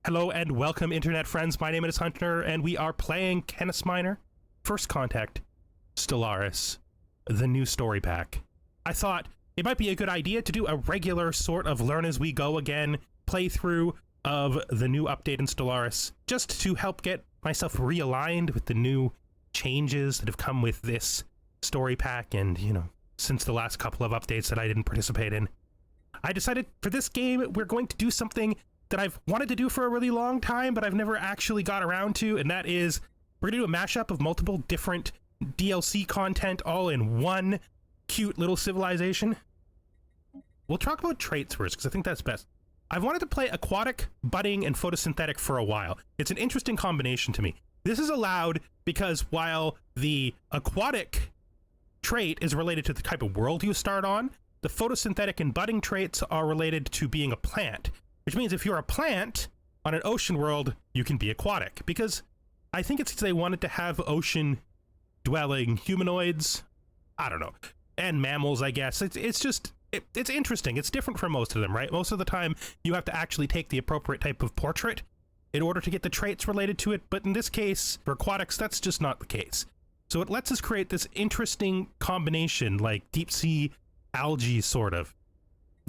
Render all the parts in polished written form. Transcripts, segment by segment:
Hello and welcome, internet friends. My name is Hunter, and we are playing Canis Minor, First Contact, Stellaris, the new story pack. I thought it might be a good idea to do a regular sort of learn as we go again playthrough of the new update in Stellaris, just to help get myself realigned with the new changes that have come with this story pack and, since the last couple of updates that I didn't participate in. I decided for this game, we're going to do something that I've wanted to do for a really long time, but I've never actually got around to, and that is we're gonna do a mashup of multiple different DLC content all in one cute little civilization. We'll talk about traits first, because I think that's best. I've wanted to play aquatic, budding, and photosynthetic for a while. It's an interesting combination to me. This is allowed because while the aquatic trait is related to the type of world you start on, the photosynthetic and budding traits are related to being a plant. Which means if you're a plant on an ocean world, you can be aquatic. Because I think it's because they wanted to have ocean-dwelling humanoids. I don't know. And mammals, I guess. It's just, it's interesting. It's different from most of them, right? Most of the time, you have to actually take the appropriate type of portrait in order to get the traits related to it. But in this case, for aquatics, that's just not the case. So it lets us create this interesting combination, like deep-sea algae, sort of.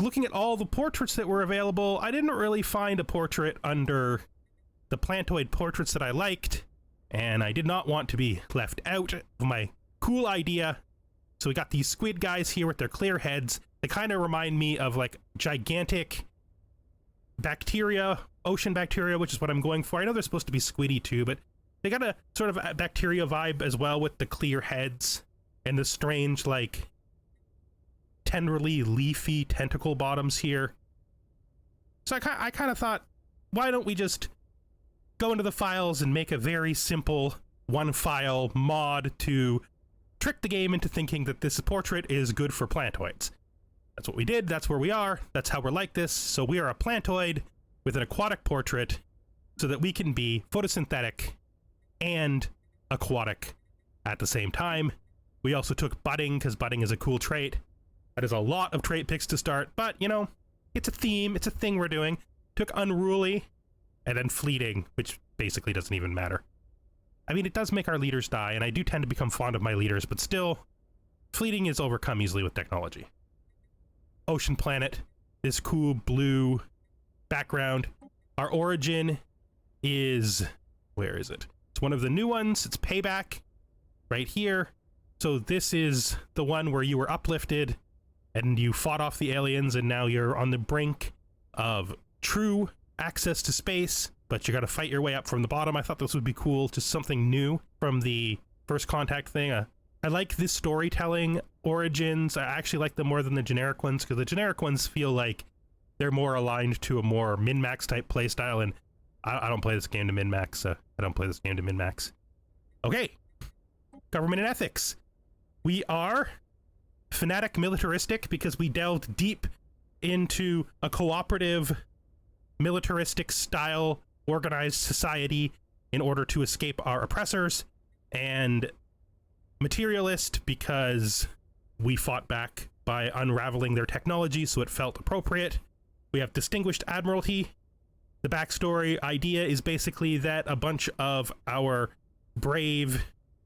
Looking at all the portraits that were available, I didn't really find a portrait under the plantoid portraits that I liked, and I did not want to be left out of my cool idea. So we got these squid guys here with their clear heads. They kind of remind me of like gigantic bacteria, ocean bacteria, which is what I'm going for. I know they're supposed to be squiddy too, but they got a sort of a bacteria vibe as well with the clear heads and the strange, like, tenderly leafy tentacle bottoms here. So I kind of thought, why don't we just go into the files and make a very simple one file mod to trick the game into thinking that this portrait is good for plantoids. That's what we did. That's where we are. That's how we're like this. So we are a plantoid with an aquatic portrait so that we can be photosynthetic and aquatic at the same time. We also took budding because budding is a cool trait. That is a lot of trait picks to start, but, it's a theme, it's a thing we're doing. Took unruly, and then fleeting, which basically doesn't even matter. I mean, it does make our leaders die, and I do tend to become fond of my leaders, but still, fleeting is overcome easily with technology. Ocean planet, this cool blue background. Our origin is... where is it? It's one of the new ones. It's Payback, right here. So this is the one where you were uplifted, and you fought off the aliens, and now you're on the brink of true access to space, but you gotta fight your way up from the bottom. I thought this would be cool, just something new from the First Contact thing. I like this storytelling origins. I actually like them more than the generic ones, because the generic ones feel like they're more aligned to a more min-max type playstyle, and I don't play this game to min-max. I don't play this game to min-max. Okay. Government and ethics. We are fanatic militaristic because we delved deep into a cooperative militaristic style organized society in order to escape our oppressors, and materialist because we fought back by unraveling their technology, so it felt appropriate. We have distinguished admiralty. The backstory idea is basically that a bunch of our brave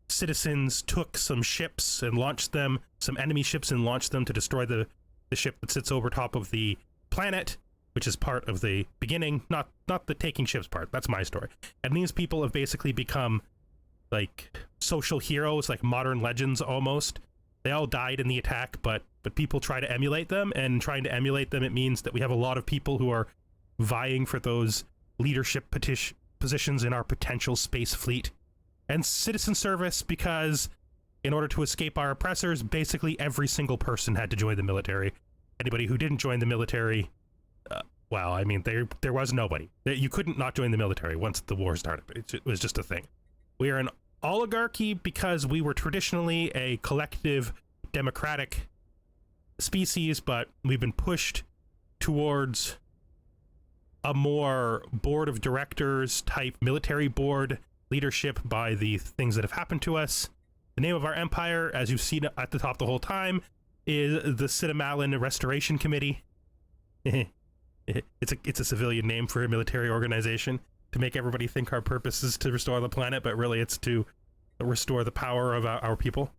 citizens took some ships and launched them, some enemy ships, and launched them to destroy the ship that sits over top of the planet, which is part of the beginning, not the taking ships part. That's my story. And these people have basically become like social heroes, like modern legends almost. They all died in the attack, but people try to emulate them, and trying to emulate them, it means that we have a lot of people who are vying for those leadership positions in our potential space fleet. And citizen service, because in order to escape our oppressors, basically every single person had to join the military. Anybody who didn't join the military, well, I mean, there was nobody. You couldn't not join the military once the war started. It was just a thing. We are an oligarchy because we were traditionally a collective democratic species, but we've been pushed towards a more board of directors type military board leadership by the things that have happened to us. The name of our empire, as you've seen at the top the whole time, is the Sydimalus Restoration Committee. It's a civilian name for a military organization to make everybody think our purpose is to restore the planet, but really it's to restore the power of our people.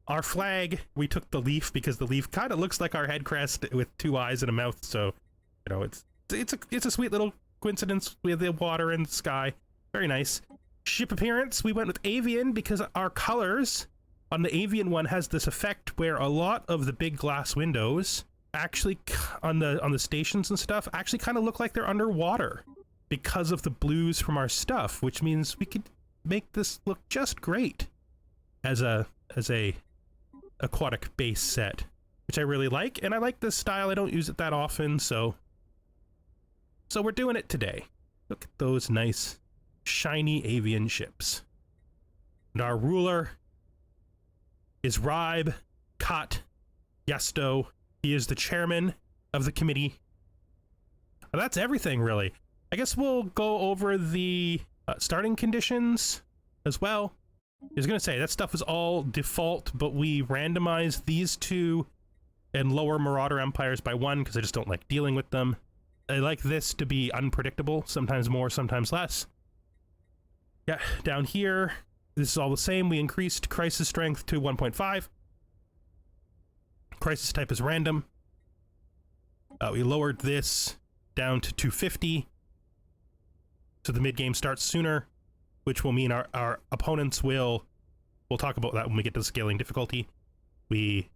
Our flag, we took the leaf because the leaf kind of looks like our head crest with 2 eyes and a mouth, so you know it's a sweet little coincidence with the water and the sky. Very nice. Ship appearance, we went with avian because our colors on the avian one has this effect where a lot of the big glass windows actually on the stations and stuff actually kind of look like they're underwater because of the blues from our stuff, which means we could make this look just great as a aquatic base set, which I really like, and I like this style. I don't use it that often, so we're doing it today. Look at those nice shiny avian ships. And our ruler is Ribe Kat Yasto. He is the chairman of the committee. And that's everything, really. I guess we'll go over the starting conditions as well. I was going to say, that stuff is all default, but we randomized these two and lower Marauder Empires by 1 because I just don't like dealing with them. I like this to be unpredictable, sometimes more, sometimes less. Yeah, down here, this is all the same. We increased Crisis Strength to 1.5. Crisis type is random. We lowered this down to 250. So the mid-game starts sooner, which will mean our opponents we'll talk about that when we get to the scaling difficulty. We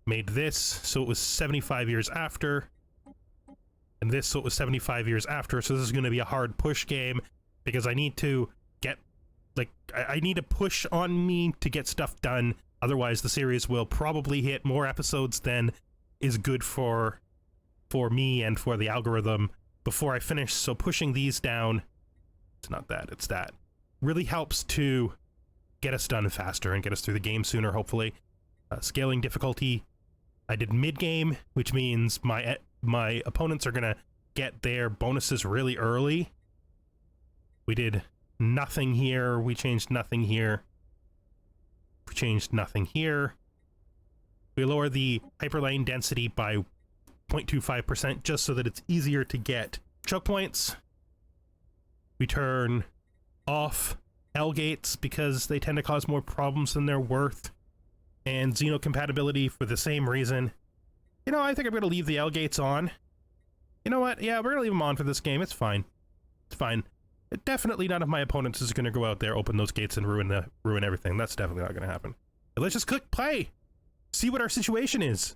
made this so it was 75 years after, and this so it was 75 years after, so this is going to be a hard push game, because I need to get, like, I need to push on me to get stuff done, otherwise the series will probably hit more episodes than is good for me and for the algorithm before I finish, so pushing these down, it's not that, it's that, really helps to get us done faster and get us through the game sooner, hopefully. Scaling difficulty, I did mid-game, which means my opponents are gonna get their bonuses really early. We did nothing here, we changed nothing here, we changed nothing here. We lower the hyperlane density by 0.25% just so that it's easier to get choke points. We turn off L gates because they tend to cause more problems than they're worth, and xenocompatibility for the same reason. You know, I think I'm going to leave the L gates on. You know what? Yeah, we're going to leave them on for this game. It's fine. It's fine. Definitely none of my opponents is going to go out there, open those gates, and ruin everything. That's definitely not going to happen. But let's just click play. See what our situation is.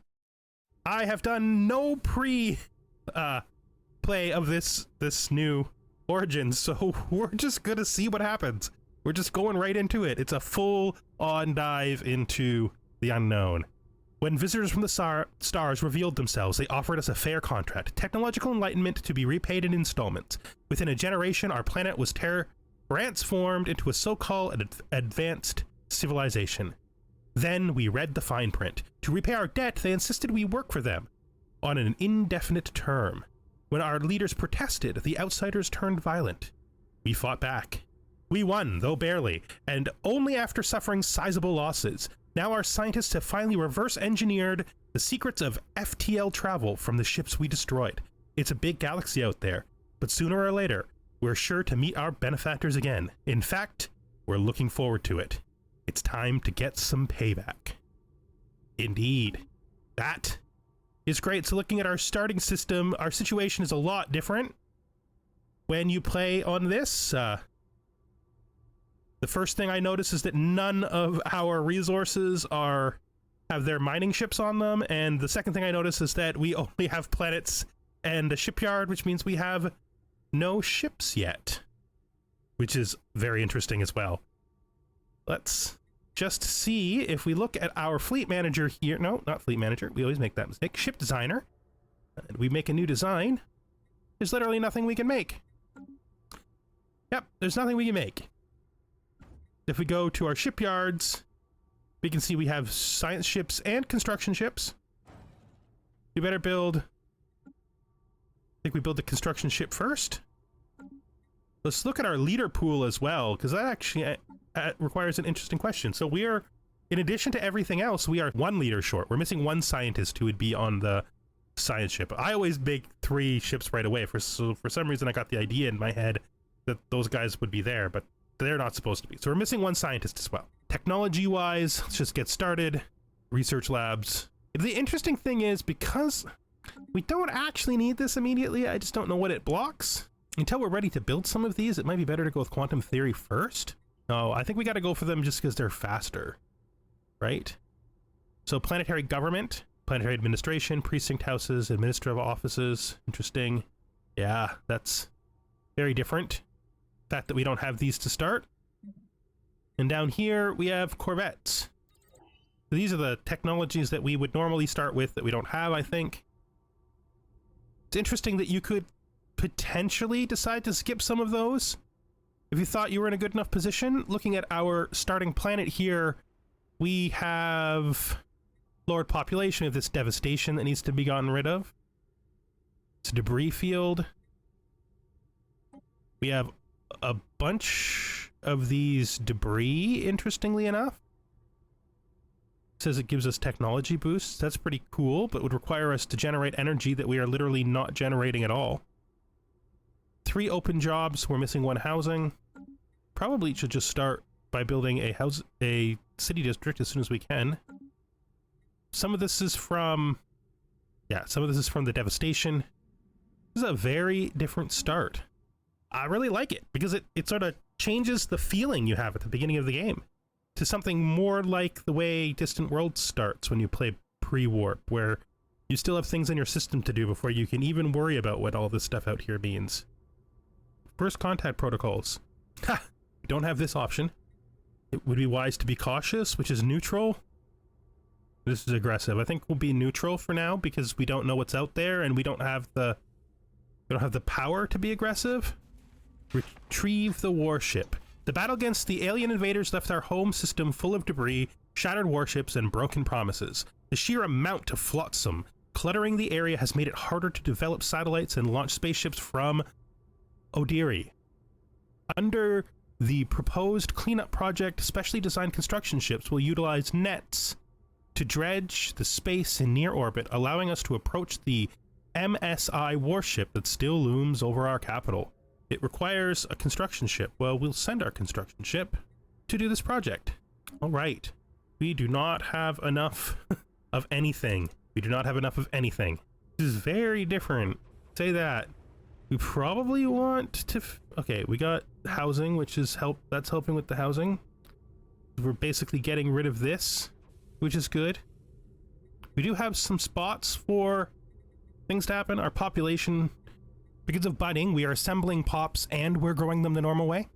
I have done no play of this new Origin, so we're just gonna see what happens. We're just going right into it. It's a full-on dive into the unknown. When visitors from the stars revealed themselves, they offered us a fair contract, technological enlightenment to be repaid in installments. Within a generation, our planet was transformed into a so-called advanced civilization. Then we read the fine print. To repay our debt, they insisted we work for them on an indefinite term. When our leaders protested, the outsiders turned violent. We fought back. We won, though barely, and only after suffering sizable losses. Now our scientists have finally reverse-engineered the secrets of FTL travel from the ships we destroyed. It's a big galaxy out there, but sooner or later, we're sure to meet our benefactors again. In fact, we're looking forward to it. It's time to get some payback. Indeed. That is great. So looking at our starting system, our situation is a lot different when you play on this. The first thing I notice is that none of our resources have their mining ships on them, and the second thing I notice is that we only have planets and a shipyard, which means we have no ships yet, which is very interesting as well. Let's just see if we look at our fleet manager here. No, not fleet manager. We always make that mistake. Ship designer. And we make a new design. There's literally nothing we can make. Yep, there's nothing we can make. If we go to our shipyards, we can see we have science ships and construction ships. We better build... I think we build the construction ship first. Let's look at our leader pool as well, because that actually requires an interesting question. So we are, in addition to everything else, we are 1 leader short. We're missing 1 scientist who would be on the science ship. I always make 3 ships right away. For some reason, I got the idea in my head that those guys would be there, but they're not supposed to be. So we're missing 1 scientist as well. Technology-wise, let's just get started. Research labs. The interesting thing is, because we don't actually need this immediately, I just don't know what it blocks. Until we're ready to build some of these, it might be better to go with quantum theory first. No, I think we got to go for them just because they're faster, right? So planetary government, planetary administration, precinct houses, administrative offices. Interesting. Yeah, that's very different. The fact that we don't have these to start. And down here we have corvettes. So these are the technologies that we would normally start with that we don't have, I think. It's interesting that you could potentially decide to skip some of those if you thought you were in a good enough position. Looking at our starting planet here, we have lowered population of this devastation that needs to be gotten rid of. It's a debris field. We have a bunch of these debris, interestingly enough. It says it gives us technology boosts. That's pretty cool, but would require us to generate energy that we are literally not generating at all. 3 open jobs. We're missing 1 housing. Probably should just start by building a city district as soon as we can. Some of this is from, some of this is from the devastation. This is a very different start. I really like it because it sort of changes the feeling you have at the beginning of the game to something more like the way Distant Worlds starts when you play pre-warp, where you still have things in your system to do before you can even worry about what all this stuff out here means. First contact protocols. Ha! We don't have this option. It would be wise to be cautious, which is neutral. This is aggressive. I think we'll be neutral for now because we don't know what's out there and we don't have the power to be aggressive. Retrieve the warship. The battle against the alien invaders left our home system full of debris, shattered warships, and broken promises. The sheer amount of flotsam cluttering the area has made it harder to develop satellites and launch spaceships from Odiri. Under the proposed cleanup project, specially designed construction ships will utilize nets to dredge the space in near orbit, allowing us to approach the MSI warship that still looms over our capital. It requires a construction ship. Well, we'll send our construction ship to do this project. All right. We do not have enough of anything. We do not have enough of anything. This is very different. Say that. We probably want to... Okay, we got housing, which is that's helping with the housing. We're basically getting rid of this, which is good. We do have some spots for things to happen. Our population, because of budding, we are assembling pops and we're growing them the normal way.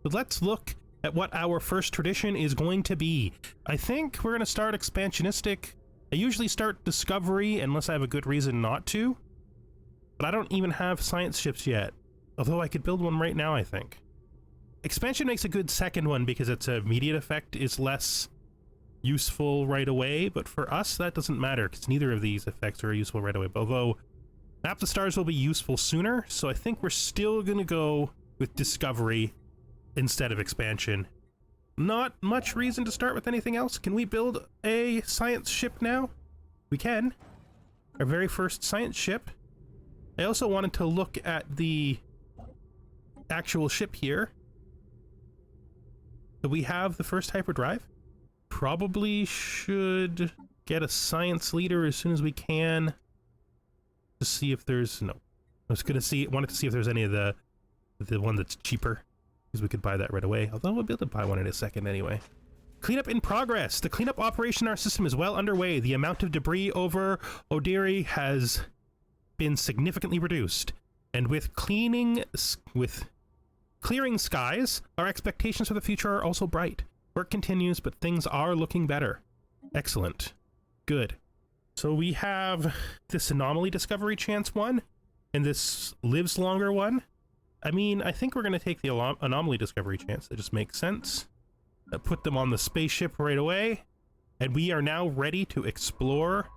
But let's look at what our first tradition is going to be. I think we're going to start expansionistic. I usually start discovery unless I have a good reason not to. But I don't even have science ships yet. Although I could build one right now, I think. Expansion makes a good second one because its immediate effect is less useful right away, but for us that doesn't matter because neither of these effects are useful right away. Although Map the Stars will be useful sooner, so I think we're still gonna go with discovery instead of expansion. Not much reason to start with anything else. Can we build a science ship now? We can. Our very first science ship. I also wanted to look at the actual ship here. Do we have the first hyperdrive? Probably should get a science leader as soon as we can to see if there's... No. I was wanted to see if there's any of the one that's cheaper, because we could buy that right away. Although we'll be able to buy one in a second anyway. Cleanup in progress. The cleanup operation in our system is well underway. The amount of debris over Odiri has been significantly reduced, and with clearing skies, our expectations for the future are also bright. Work continues, but things are looking better. Excellent. Good. So we have this anomaly discovery chance one, and this lives longer one. I mean, I think we're going to take the anomaly discovery chance. That just makes sense. Put them on the spaceship right away, and we are now ready to explore.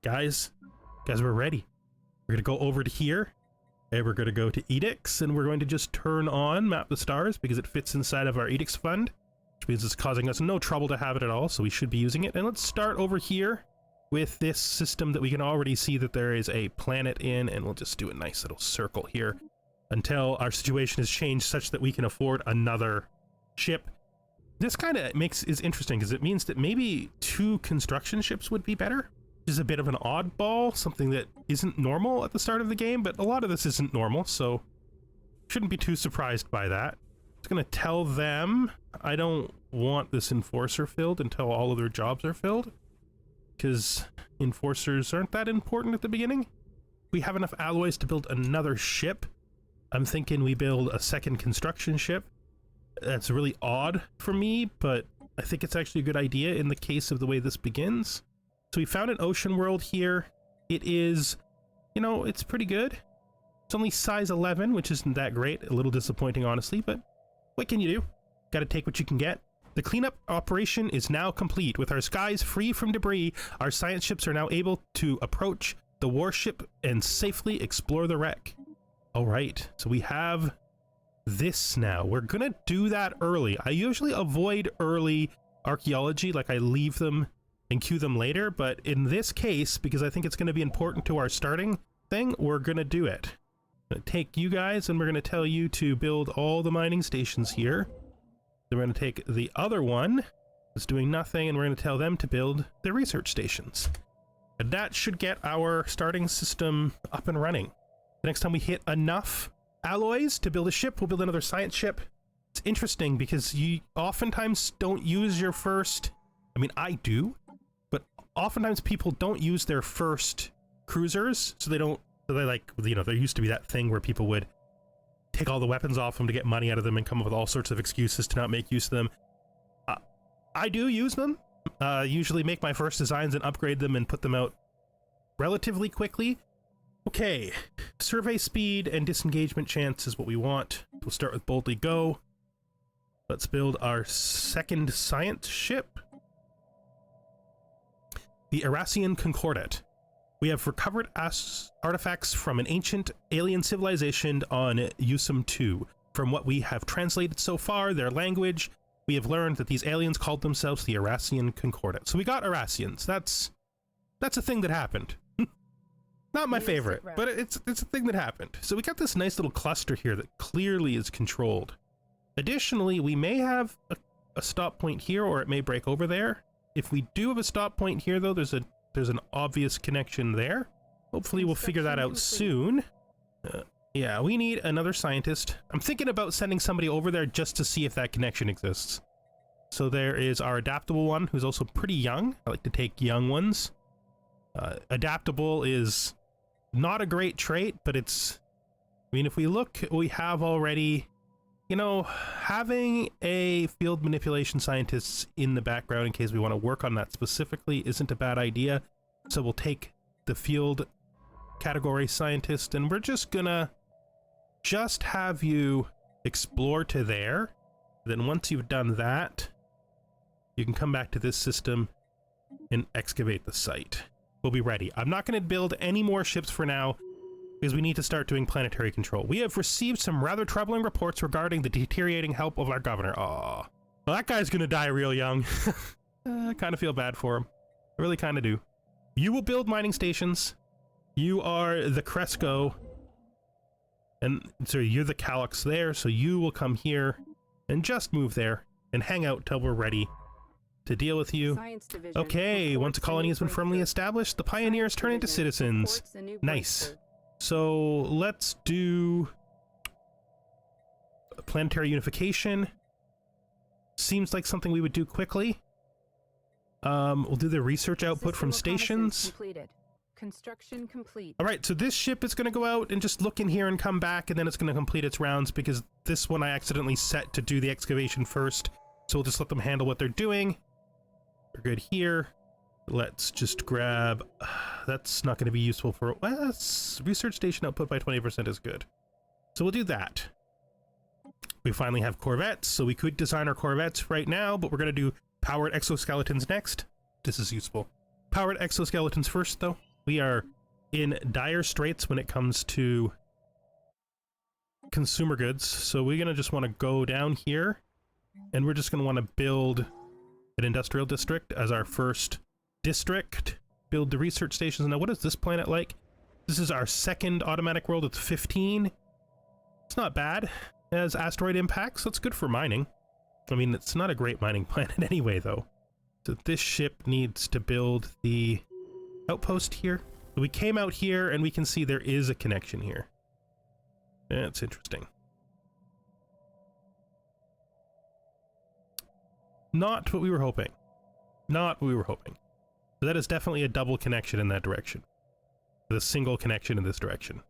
Guys, we're ready. We're gonna go over to here, and we're gonna go to edicts, and we're going to just turn on Map the Stars because it fits inside of our edicts fund, which means it's causing us no trouble to have it at all, so we should be using it. And let's start over here with this system that we can already see that there is a planet in, and we'll just do a nice little circle here until our situation has changed such that we can afford another ship. This kind of is interesting because it means that maybe 2 construction ships would be better, which is a bit of an oddball, something that isn't normal at the start of the game, but a lot of this isn't normal, so shouldn't be too surprised by that. Just gonna tell them I don't want this enforcer filled until all of their jobs are filled, because enforcers aren't that important at the beginning. We have enough alloys to build another ship. I'm thinking we build a second construction ship. That's really odd for me, but I think it's actually a good idea in the case of the way this begins. So we found an ocean world here. It is, you know, it's pretty good. It's only size 11, which isn't that great. A little disappointing, honestly, but what can you do? Gotta take what you can get. The cleanup operation is now complete. With our skies free from debris, our science ships are now able to approach the warship and safely explore the wreck. All right, so we have this now. We're gonna do that early. I usually avoid early archaeology, like I leave them and queue them later, but in this case, because I think it's gonna be important to our starting thing, we're gonna do it. I'm gonna take you guys and we're gonna tell you to build all the mining stations here. Then we're gonna take the other one that's doing nothing and we're gonna tell them to build the research stations. And that should get our starting system up and running. The next time we hit enough alloys to build a ship, we'll build another science ship. It's interesting because you oftentimes don't use your first, I mean, I do, but oftentimes people don't use their first cruisers, so they like, you know, there used to be that thing where people would take all the weapons off them to get money out of them and come up with all sorts of excuses to not make use of them. I do use them, usually make my first designs and upgrade them and put them out relatively quickly. Okay, survey speed and disengagement chance is what we want. We'll start with boldly go. Let's build our second science ship. The Irasian Concordat. We have recovered artifacts from an ancient alien civilization on Usum 2. From what we have translated so far, their language, we have learned that these aliens called themselves the Irasian Concordat. So we got Irasians. That's a thing that happened. Not my favorite, but it's a thing that happened. So we got this nice little cluster here that clearly is controlled. Additionally, we may have a stop point here, or it may break over there. If we do have a stop point here, though, there's an obvious connection there. Hopefully we'll figure that out soon. Yeah, we need another scientist. I'm thinking about sending somebody over there just to see if that connection exists. So there is our adaptable one, who's also pretty young. I like to take young ones. Adaptable is not a great trait, but it's, I mean, if we look, we have already, you know, having a field manipulation scientist in the background in case we want to work on that specifically isn't a bad idea. So we'll take the field category scientist and we're just gonna have you explore to there. Then once you've done that, you can come back to this system and excavate the site. We'll be ready. I'm not going to build any more ships for now because we need to start doing planetary control. We have received some rather troubling reports regarding the deteriorating health of our governor. Aw. Well, that guy's going to die real young. I kind of feel bad for him. I really kind of do. You will build mining stations. You are the Cresco. And so you're the Calyx there, so you will come here and just move there and hang out till we're ready to deal with you. Okay, once a colony has been firmly established, the pioneers turn into citizens. Nice. So let's do planetary unification. Seems like something we would do quickly. We'll do the research output from stations. Construction complete. All right, so this ship is going to go out and just look in here and come back, and then it's going to complete its rounds because this one I accidentally set to do the excavation first. So we'll just let them handle what they're doing. We're good here. Let's just grab, that's not going to be useful for, well, research station output by 20% is good. So we'll do that. We finally have corvettes, so we could design our corvettes right now, but we're going to do powered exoskeletons next. This is useful. Powered exoskeletons first, though. We are in dire straits when it comes to consumer goods, so we're going to just want to go down here, and we're just going to want to build an industrial district as our first district. build the research stations. Now, what is this planet like? This is our second automatic world. It's 15. It's not bad. It has asteroid impacts. That's good for mining. I mean, it's not a great mining planet anyway, though. So this ship needs to build the outpost here. So we came out here, and we can see there is a connection here. That's interesting. Not what we were hoping. Not what we were hoping. But that is definitely a double connection in that direction. With a single connection in this direction.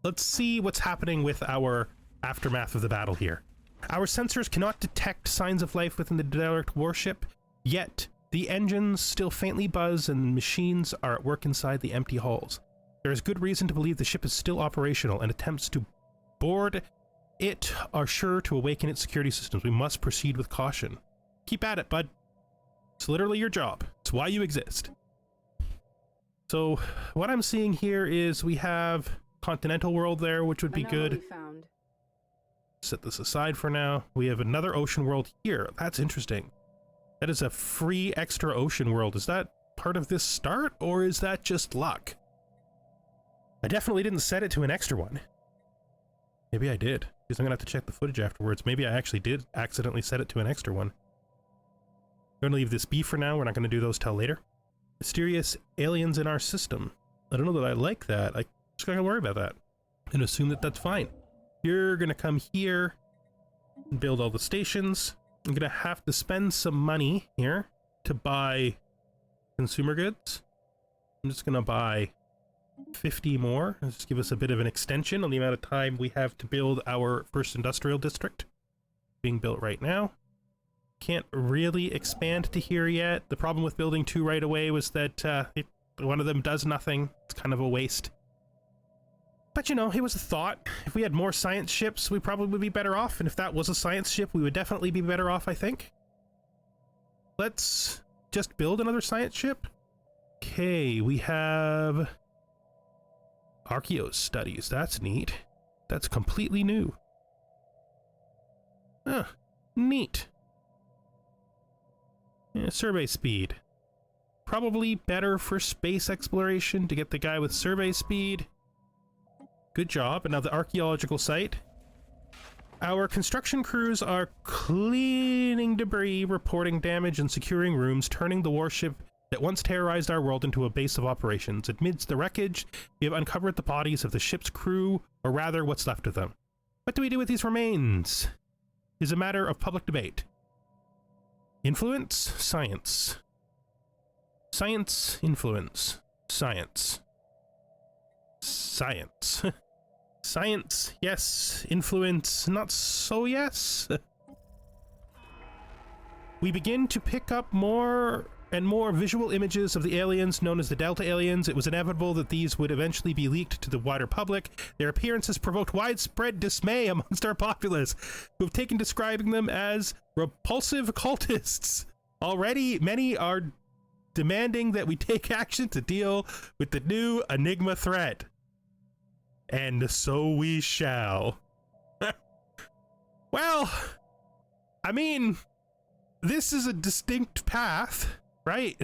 Let's see what's happening with our aftermath of the battle here. Our sensors cannot detect signs of life within the derelict warship, yet the engines still faintly buzz and machines are at work inside the empty hulls. There is good reason to believe the ship is still operational, and attempts to board it are sure to awaken its security systems. We must proceed with caution. Keep at it, bud. It's literally your job. It's why you exist. So what I'm seeing here is we have continental world there, which would be good. Found. Set this aside for now. We have another ocean world here. That's interesting. That is a free extra ocean world. Is that part of this start, or is that just luck? I definitely didn't set it to an extra one. Maybe I did, because I'm gonna have to check the footage afterwards. Maybe I actually did accidentally set it to an extra one. I'm gonna leave this be for now. We're not gonna do those till later. Mysterious aliens in our system. I don't know that I like that. I'm just gonna worry about that and assume that that's fine. You're gonna come here and build all the stations. I'm gonna have to spend some money here to buy consumer goods. I'm just gonna buy 50 more. Just give us a bit of an extension on the amount of time we have to build our first industrial district. Being built right now. Can't really expand to here yet. The problem with building two right away was that one of them does nothing. It's kind of a waste. But you know, it was a thought. If we had more science ships, we probably would be better off. And if that was a science ship, we would definitely be better off, I think. Let's just build another science ship. Okay, we have Archaeos studies. That's neat. That's completely new. Huh, neat. Yeah, survey speed. Probably better for space exploration to get the guy with survey speed. Good job. And now the archaeological site. Our construction crews are cleaning debris, reporting damage, and securing rooms, turning the warship that once terrorized our world into a base of operations. Amidst the wreckage, we have uncovered the bodies of the ship's crew, or rather what's left of them. What do we do with these remains? Is a matter of public debate. Influence? Science. Science, influence. Science. Science. Science, yes. Influence, not so yes. We begin to pick up more and more visual images of the aliens known as the Delta aliens. It was inevitable that these would eventually be leaked to the wider public. Their appearances provoked widespread dismay amongst our populace, who have taken describing them as repulsive cultists. Already, many are demanding that we take action to deal with the new Enigma threat. And so we shall. Well, I mean, this is a distinct path, right?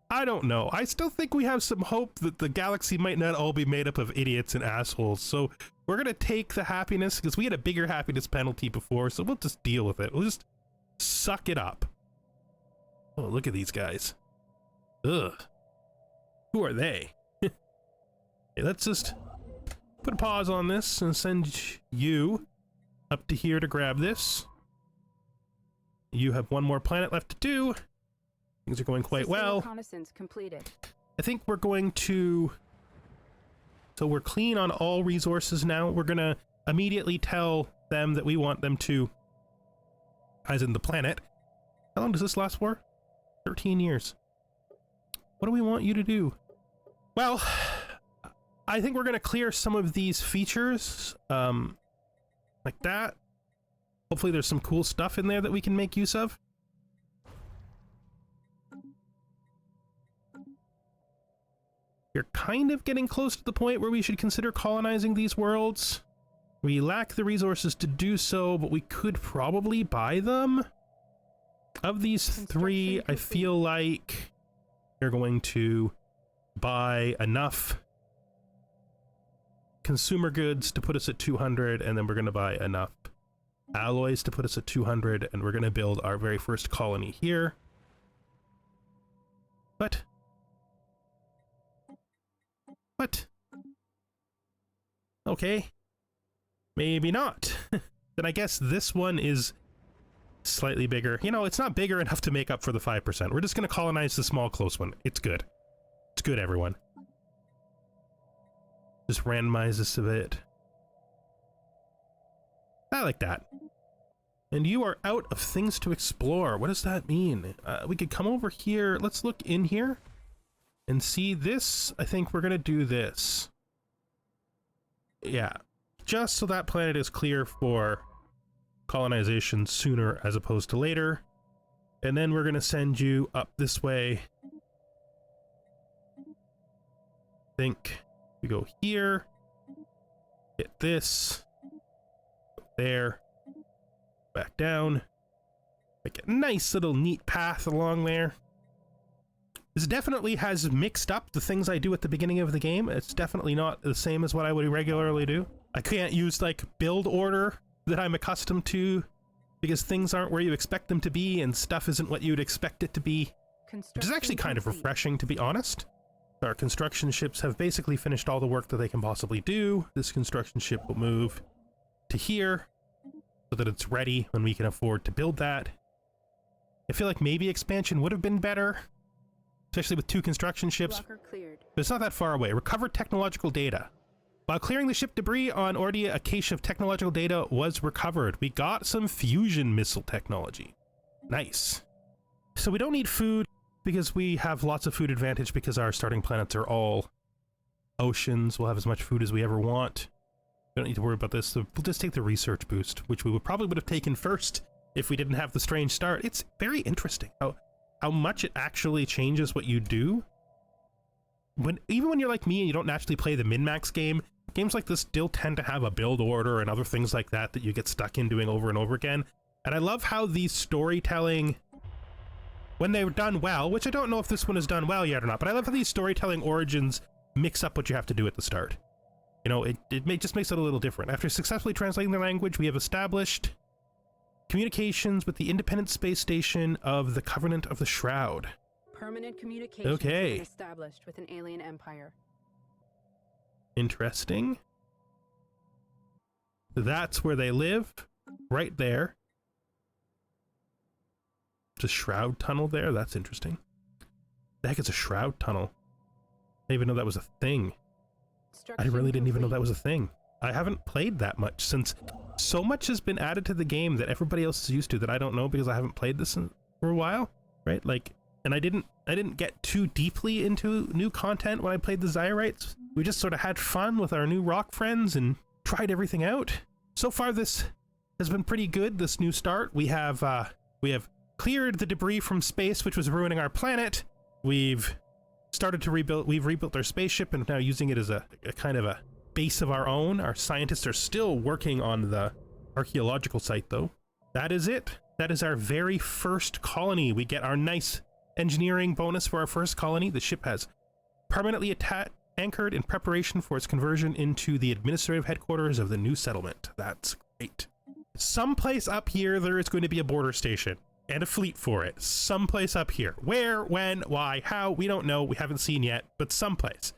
I don't know. I still think we have some hope that the galaxy might not all be made up of idiots and assholes. So we're going to take the happiness, because we had a bigger happiness penalty before, so we'll just deal with it. We'll just suck it up. Oh, look at these guys. Ugh. Who are they? Hey, let's just put a pause on this and send you up to here to grab this. You have one more planet left to do. Things are going quite well. Reconnaissance completed. I think we're going to... So we're clean on all resources now. We're going to immediately tell them that we want them to... As in the planet. How long does this last for? 13 years. What do we want you to do? Well, I think we're going to clear some of these features. Like that. Hopefully there's some cool stuff in there that we can make use of. You're kind of getting close to the point where we should consider colonizing these worlds. We lack the resources to do so, but we could probably buy them. Of these three, I feel like We're going to buy enough consumer goods to put us at 200, and then we're going to buy enough alloys to put us at 200, and we're going to build our very first colony here. What? Okay. Maybe not. Then I guess this one is slightly bigger. You know, it's not bigger enough to make up for the 5%. We're just going to colonize the small, close one. It's good. It's good, everyone. Just randomize this a bit. I like that. And you are out of things to explore. What does that mean? We could come over here. Let's look in here and see this. I think we're going to do this. Yeah. Just so that planet is clear for colonization sooner as opposed to later. And then we're going to send you up this way. Think we go here, hit this, there, back down, make a nice little neat path along there. This definitely has mixed up the things I do at the beginning of the game. It's definitely not the same as what I would regularly do. I can't use like build order that I'm accustomed to because things aren't where you expect them to be and stuff isn't what you'd expect it to be. Which is actually kind of refreshing, to be honest. Our construction ships have basically finished all the work that they can possibly do. This construction ship will move to here so that it's ready when we can afford to build that. I feel like maybe expansion would have been better, especially with 2 construction ships. But it's not that far away. Recover technological data. While clearing the ship debris on Ordia, a cache of technological data was recovered. We got some fusion missile technology. Nice. So we don't need food because we have lots of food advantage because our starting planets are all oceans. We'll have as much food as we ever want. We don't need to worry about this. So we'll just take the research boost, which we would have taken first if we didn't have the strange start. It's very interesting how much it actually changes what you do. Even when you're like me and you don't naturally play the min-max game, games like this still tend to have a build order and other things like that that you get stuck in doing over and over again. And I love how these storytelling, when they're done well, which I don't know if this one is done well yet or not, but I love how these storytelling origins mix up what you have to do at the start. You know, it just makes it a little different. After successfully translating the language, we have established communications with the independent space station of the Covenant of the Shroud. Permanent communication has been established with an alien empire. Interesting. That's where they live, right there. There's a shroud tunnel there. That's interesting. The heck is a shroud tunnel? I didn't even know that was a thing. I really didn't even know that was a thing. I haven't played that much since so much has been added to the game that everybody else is used to that I don't know because I haven't played this for a while, right? Like, and I didn't get too deeply into new content when I played the Zyrites. We just sort of had fun with our new rock friends and tried everything out. So far, this has been pretty good. This new start, we have cleared the debris from space, which was ruining our planet. We've started to rebuild. We've rebuilt our spaceship and now using it as a kind of a base of our own. Our scientists are still working on the archaeological site, though. That is it. That is our very first colony. We get our nice engineering bonus for our first colony. The ship has permanently anchored in preparation for its conversion into the administrative headquarters of the new settlement. That's great. Someplace up here, there is going to be a border station and a fleet for it. Someplace up here. Where, when, why, how, we don't know. We haven't seen yet, but someplace.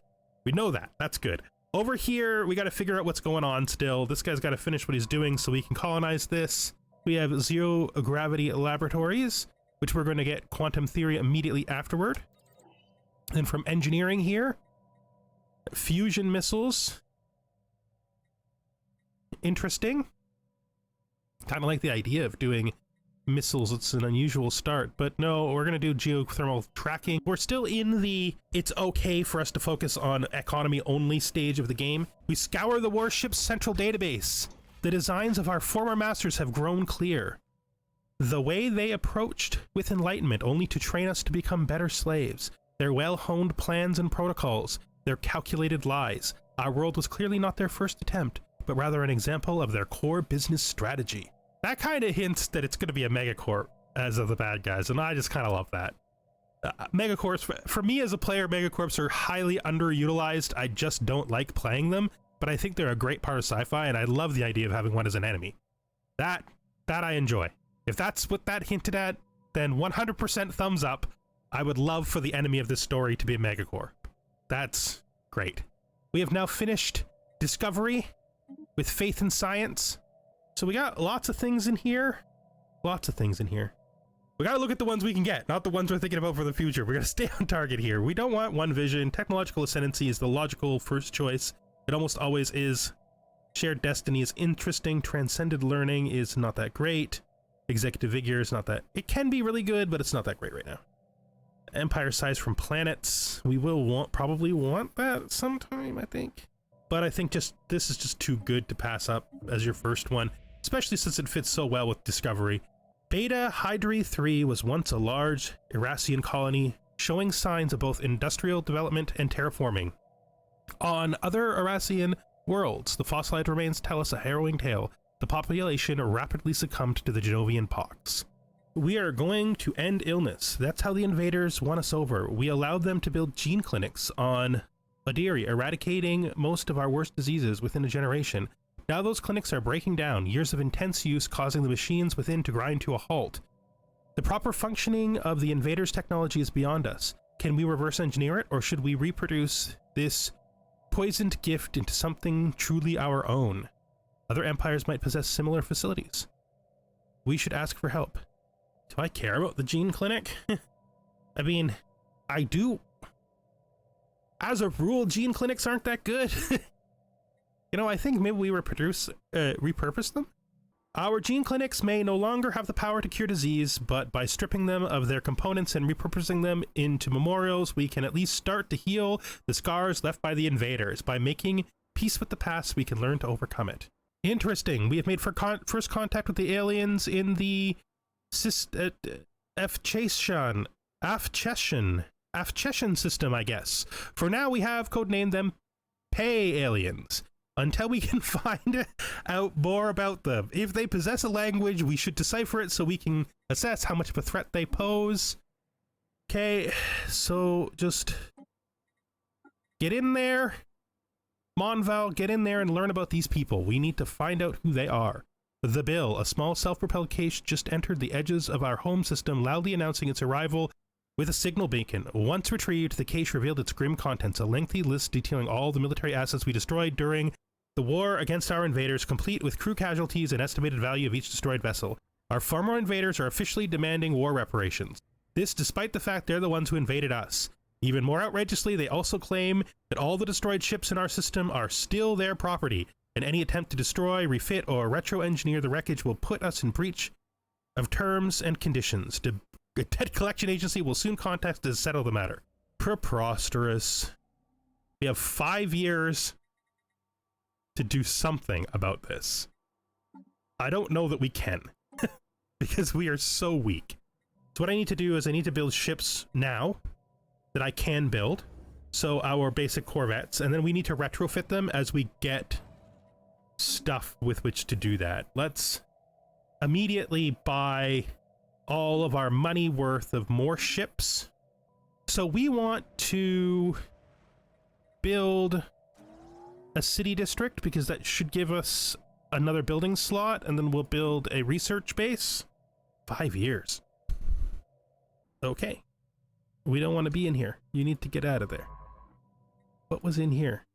We know that. That's good. Over here, we got to figure out what's going on still. This guy's got to finish what he's doing so we can colonize this. We have zero gravity laboratories, which we're going to get quantum theory immediately afterward. And from engineering here, fusion missiles. Interesting. Kind of like the idea of doing missiles. It's an unusual start, but no, we're going to do geothermal tracking. We're still in the it's okay for us to focus on economy only stage of the game. We scour the warship's central database. The designs of our former masters have grown clear. The way they approached with enlightenment only to train us to become better slaves. Their well-honed plans and protocols. Their calculated lies. Our world was clearly not their first attempt, but rather an example of their core business strategy. That kind of hints that it's going to be a megacorp as of the bad guys, and I just kind of love that. Megacorps, for me as a player, Megacorps are highly underutilized. I just don't like playing them, but I think they're a great part of sci-fi, and I love the idea of having one as an enemy. That I enjoy. If that's what that hinted at, then 100% thumbs up. I would love for the enemy of this story to be a Megacorps. That's great. We have now finished Discovery with Faith in Science. So we got lots of things in here. Lots of things in here. We gotta look at the ones we can get, not the ones we're thinking about for the future. We're gonna stay on target here. We don't want one vision. Technological ascendancy is the logical first choice. It almost always is. Shared destiny is interesting. Transcended learning is not that great. Executive vigor is not that... It can be really good, but it's not that great right now. Empire size from planets. We will probably want that sometime, I think. But I think this is just too good to pass up as your first one, especially since it fits so well with Discovery. Beta Hydri 3 was once a large Irasian colony, showing signs of both industrial development and terraforming. On other Irasian worlds, the fossilized remains tell us a harrowing tale. The population rapidly succumbed to the Genovian pox. We are going to end illness. That's how the invaders won us over. We allowed them to build gene clinics on Ladiri, eradicating most of our worst diseases within a generation. Now those clinics are breaking down, years of intense use causing the machines within to grind to a halt. The proper functioning of the invaders' technology is beyond us. Can we reverse engineer it, or should we reproduce this poisoned gift into something truly our own? Other empires might possess similar facilities. We should ask for help. Do I care about the gene clinic? I mean, I do. As a rule, gene clinics aren't that good. You know, I think maybe we repurpose them. Our gene clinics may no longer have the power to cure disease, but by stripping them of their components and repurposing them into memorials, we can at least start to heal the scars left by the invaders. By making peace with the past, we can learn to overcome it. Interesting. We have made first contact with the aliens in the Afcheshan system, I guess. For now, we have codenamed them Pay Aliens, until we can find out more about them. If they possess a language, we should decipher it so we can assess how much of a threat they pose. Okay, so just get in there. Monval, get in there and learn about these people. We need to find out who they are. The Bill, a small self-propelled case, just entered the edges of our home system, loudly announcing its arrival with a signal beacon. Once retrieved, the case revealed its grim contents, a lengthy list detailing all the military assets we destroyed during the war against our invaders, complete with crew casualties and estimated value of each destroyed vessel. Our former invaders are officially demanding war reparations. This despite the fact they're the ones who invaded us. Even more outrageously, they also claim that all the destroyed ships in our system are still their property, and any attempt to destroy, refit, or retro-engineer the wreckage will put us in breach of terms and conditions. The debt collection agency will soon contact us to settle the matter. Preposterous. We have 5 years to do something about this. I don't know that we can, because we are so weak. So what I need to do is I need to build ships now that I can build, so our basic corvettes, and then we need to retrofit them as we get stuff with which to do that. Let's immediately buy all of our money worth of more ships. So we want to build a city district because that should give us another building slot, and then we'll build a research base. 5 years. Okay. We don't want to be in here. You need to get out of there. What was in here?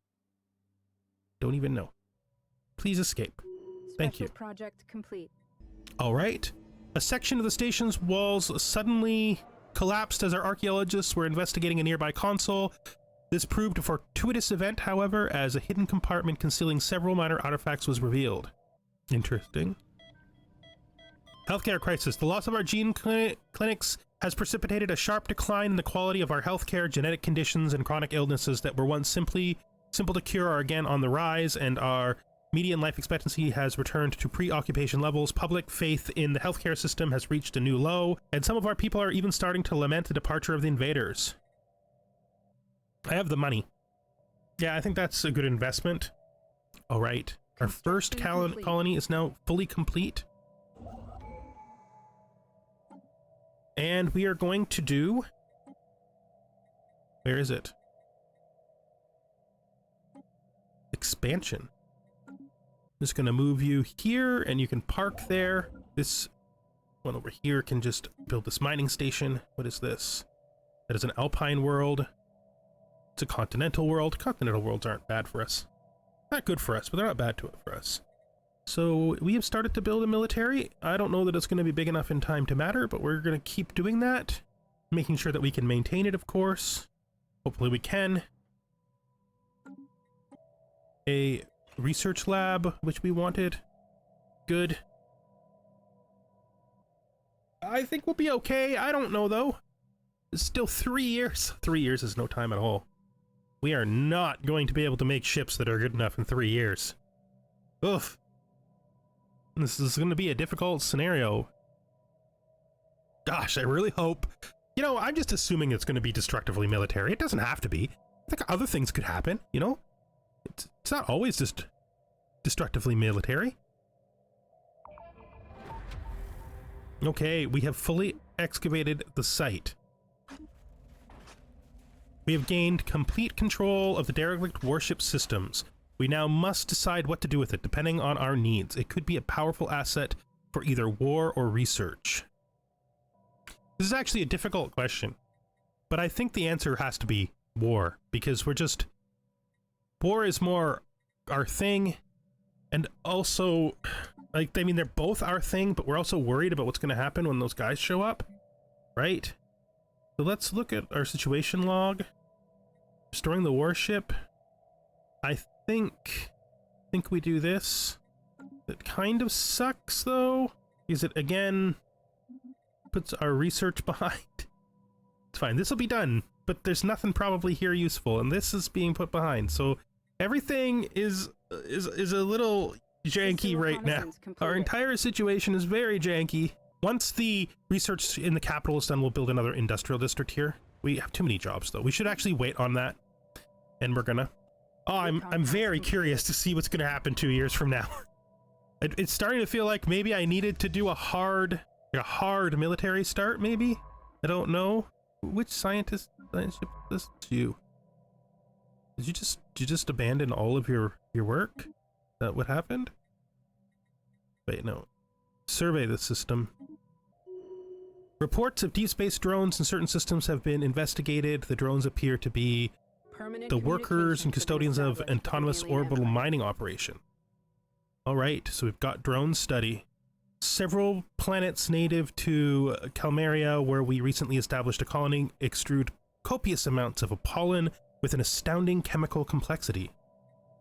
Don't even know. Please escape. Thank you. Project complete. All right. A section of the station's walls suddenly collapsed as our archaeologists were investigating a nearby console. This proved a fortuitous event, however, as a hidden compartment concealing several minor artifacts was revealed. Interesting. Healthcare crisis. The loss of our gene clinics has precipitated a sharp decline in the quality of our healthcare. Genetic conditions and chronic illnesses that were once simple to cure are again on the rise, and our median life expectancy has returned to pre-occupation levels. Public faith in the healthcare system has reached a new low, and some of our people are even starting to lament the departure of the invaders. I have the money. Yeah, I think that's a good investment. All right. Our first colony is now fully complete. And we are going to do Where is it? Expansion. I'm just gonna move you here and you can park there. This one over here can just build this mining station. What is this? That is an alpine world. It's a continental world. Continental worlds aren't bad for us. Not good for us, but they're not bad for us. So we have started to build a military. I don't know that it's going to be big enough in time to matter, but we're going to keep doing that. Making sure that we can maintain it, of course. Hopefully we can. A research lab, which we wanted. Good. I think we'll be okay. I don't know, though. It's still 3 years. 3 years is no time at all. We are not going to be able to make ships that are good enough in 3 years. Oof. This is going to be a difficult scenario. Gosh, I really hope... You know, I'm just assuming it's going to be destructively military. It doesn't have to be. I think other things could happen, you know? It's not always just destructively military. Okay, we have fully excavated the site. We have gained complete control of the derelict warship systems. We now must decide what to do with it, depending on our needs. It could be a powerful asset for either war or research. This is actually a difficult question, but I think the answer has to be war, because war is more our thing, and also, like, I mean, they're both our thing, but we're also worried about what's going to happen when those guys show up, right? So let's look at our situation log. Restoring the warship. I think we do this. It kind of sucks, though, because it, again, puts our research behind. It's fine. This will be done, but there's nothing probably here useful, and this is being put behind. So everything is a little janky right now. Our entire situation is very janky. Once the research in the capital is done, we'll build another industrial district here. We have too many jobs, though. We should actually wait on that, and we're gonna. Oh, I'm very curious to see what's gonna happen 2 years from now. It's starting to feel like maybe I needed to do a hard military start, maybe? I don't know. Which scientist is this? You. Did you just abandon all of your work? Is that what happened? Wait, no. Survey the system. Reports of deep space drones in certain systems have been investigated. The drones appear to be the workers and custodians of autonomous orbital mining operation. All right, so we've got drone study. Several planets native to Calmaria, where we recently established a colony, extrude copious amounts of pollen with an astounding chemical complexity.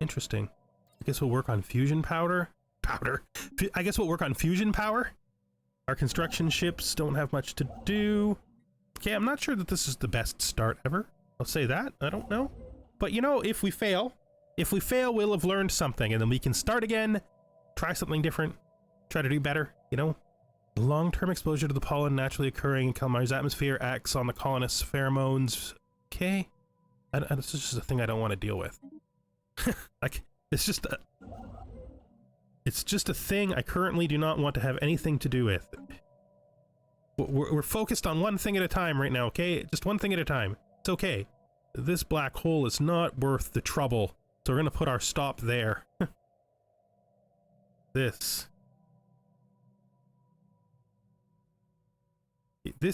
Interesting. I guess we'll work on fusion powder. I guess we'll work on fusion power. Our construction ships don't have much to do. Okay, I'm not sure that this is the best start ever. I'll say that. I don't know. But you know, if we fail, we'll have learned something, and then we can start again, try something different. Try to do better, you know? Long-term exposure to the pollen naturally occurring in Calmaria's atmosphere acts on the colonists' pheromones. Okay. This is just a thing I don't want to deal with. Like, it's just a thing I currently do not want to have anything to do with. We're focused on one thing at a time right now, okay? Just one thing at a time. It's okay. This black hole is not worth the trouble, so we're gonna put our stop there. This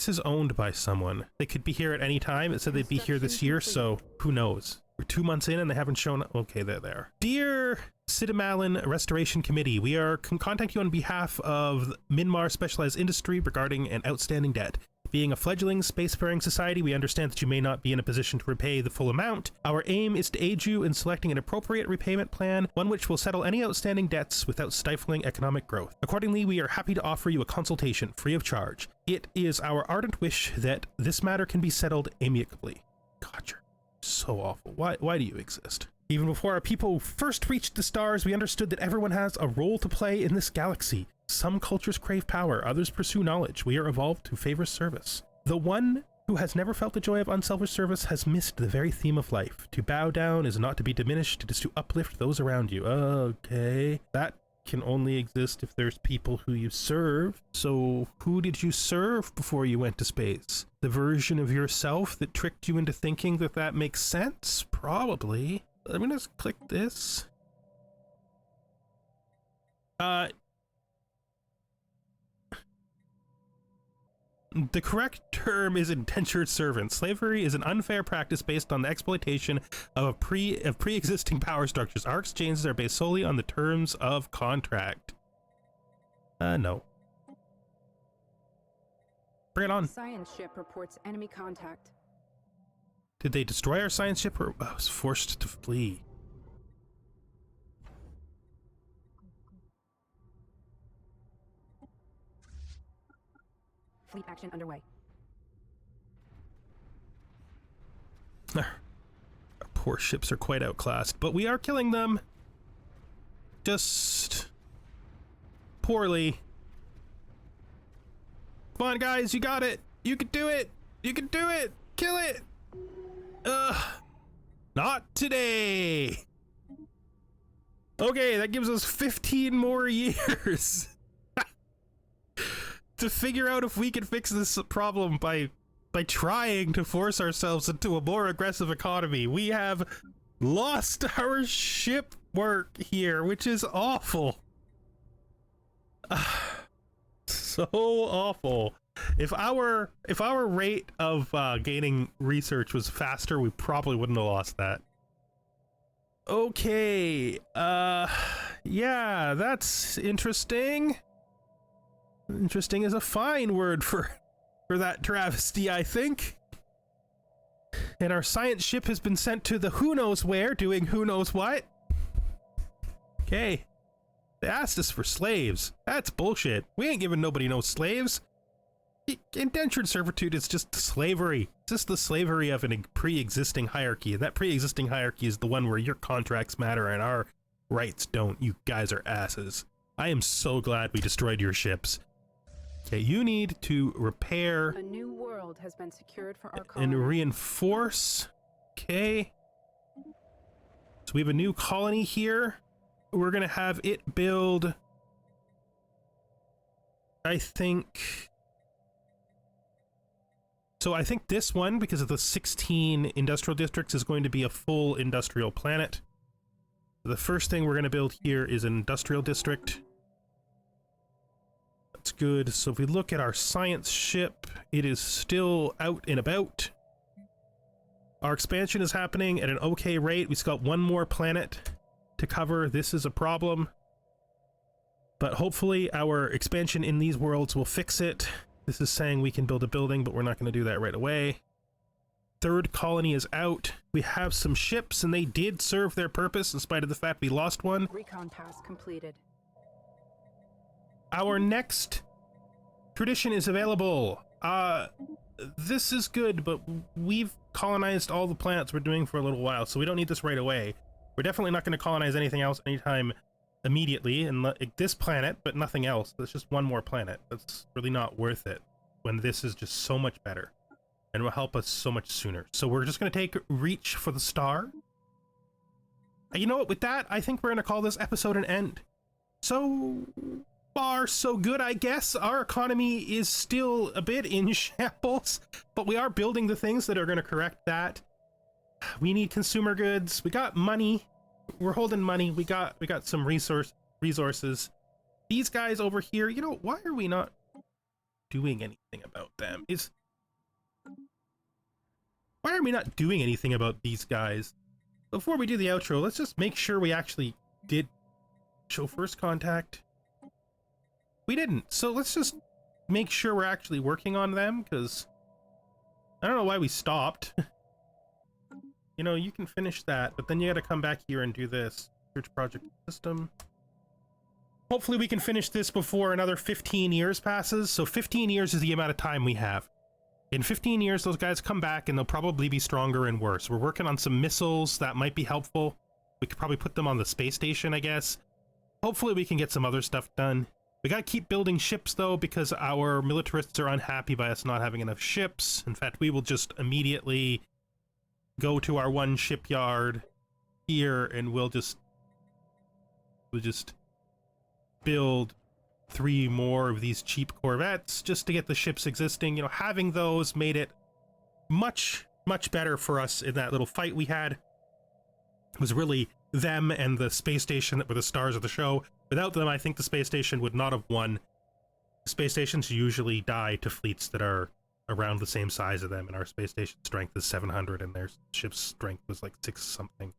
is owned by someone. They could be here at any time. It said they'd be here this year, so who knows? We're 2 months in and they haven't shown up. Okay, they're there. Dear Sydimalus Restoration Committee, we are contacting you on behalf of Minmar Specialized Industry regarding an outstanding debt. Being a fledgling spacefaring society, we understand that you may not be in a position to repay the full amount. Our aim is to aid you in selecting an appropriate repayment plan, one which will settle any outstanding debts without stifling economic growth. Accordingly, we are happy to offer you a consultation free of charge. It is our ardent wish that this matter can be settled amicably. God, you're so awful. Why do you exist? Even before our people first reached the stars, we understood that everyone has a role to play in this galaxy. Some cultures crave power, others pursue knowledge. We are evolved to favor service. The one who has never felt the joy of unselfish service has missed the very theme of life. To bow down is not to be diminished, it is to uplift those around you. Okay. That can only exist if there's people who you serve. So who did you serve before you went to space? The version of yourself that tricked you into thinking that that makes sense? Probably. Let me just click this. The correct term is indentured servant. Slavery is an unfair practice based on the exploitation of pre-existing power structures. Our exchanges are based solely on the terms of contract. No. Bring it on. Science ship reports enemy contact. Did they destroy our science ship, or I was forced to flee? Fleet action underway. Our poor ships are quite outclassed, but we are killing them. Just poorly. Come on, guys, you got it. You can do it. You can do it. Kill it. Not today. Okay, that gives us 15 more years to figure out if we can fix this problem by trying to force ourselves into a more aggressive economy. We have lost our ship work here, which is awful. So awful. If our rate of gaining research was faster, we probably wouldn't have lost that. Okay, yeah, that's interesting. Interesting is a fine word for that travesty, I think. And our science ship has been sent to the who knows where, doing who knows what. Okay. They asked us for slaves. That's bullshit. We ain't giving nobody no slaves. Indentured servitude is just slavery. It's just the slavery of a pre-existing hierarchy. And that pre-existing hierarchy is the one where your contracts matter and our rights don't. You guys are asses. I am so glad we destroyed your ships. Okay, you need to repair. A new world has been secured for our colony. And reinforce. Okay. So we have a new colony here. We're gonna have it build, I think. So I think this one, because of the 16 industrial districts, is going to be a full industrial planet. The first thing we're gonna build here is an industrial district. That's good. So if we look at our science ship, it is still out and about. Our expansion is happening at an okay rate. We still got one more planet to cover. This is a problem, but hopefully our expansion in these worlds will fix it. This is saying we can build a building, but we're not going to do that right away. Third colony is out. We have some ships, and they did serve their purpose in spite of the fact we lost one. Recon task completed. Our next tradition is available. This is good, but we've colonized all the planets we're doing for a little while, so we don't need this right away. We're definitely not going to colonize anything else anytime immediately, and this planet, but nothing else. That's just one more planet. That's really not worth it when this is just so much better and will help us so much sooner. So we're just going to take reach for the star. And you know what? With that, I think we're going to call this episode an end. So far, so good, I guess. Our economy is still a bit in shambles, but we are building the things that are going to correct that. We need consumer goods. We got money. We're holding money. We got some resources. These guys over here, you know, why are we not doing anything about them? Why are we not doing anything about these guys? Before we do the outro, let's just make sure we actually did show first contact. We didn't, so let's just make sure we're actually working on them, because I don't know why we stopped. You know, you can finish that, but then you gotta come back here and do this. Search project system. Hopefully we can finish this before another 15 years passes. So 15 years is the amount of time we have. In 15 years, those guys come back and they'll probably be stronger and worse. We're working on some missiles that might be helpful. We could probably put them on the space station, I guess. Hopefully we can get some other stuff done. We gotta keep building ships though, because our militarists are unhappy by us not having enough ships. In fact, we will just immediately go to our one shipyard here and we'll just build 3 more of these cheap corvettes just to get the ships existing. You know, having those made it much better for us in that little fight we had. It was really them and the space station that were the stars of the show. Without them, I think the space station would not have won. Space stations usually die to fleets that are around the same size of them, and our space station strength is 700 and their ship's strength was like 6 something.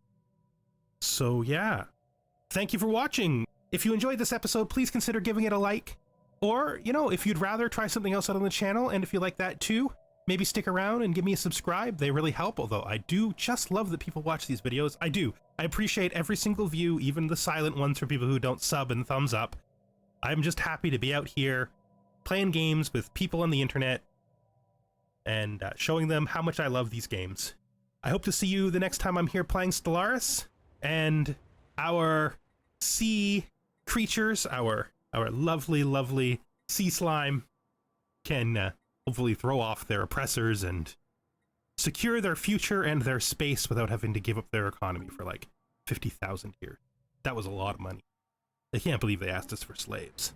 So yeah, thank you for watching. If you enjoyed this episode, please consider giving it a like, or, you know, if you'd rather try something else out on the channel, and if you like that too, maybe stick around and give me a subscribe. They really help, although I do just love that people watch these videos. I do. I appreciate every single view, even the silent ones from people who don't sub and thumbs up. I'm just happy to be out here playing games with people on the internet and showing them how much I love these games. I hope to see you the next time I'm here playing Stellaris, and our sea creatures, our lovely sea slime can hopefully throw off their oppressors and secure their future and their space without having to give up their economy for like 50,000 years. That was a lot of money. I can't believe they asked us for slaves.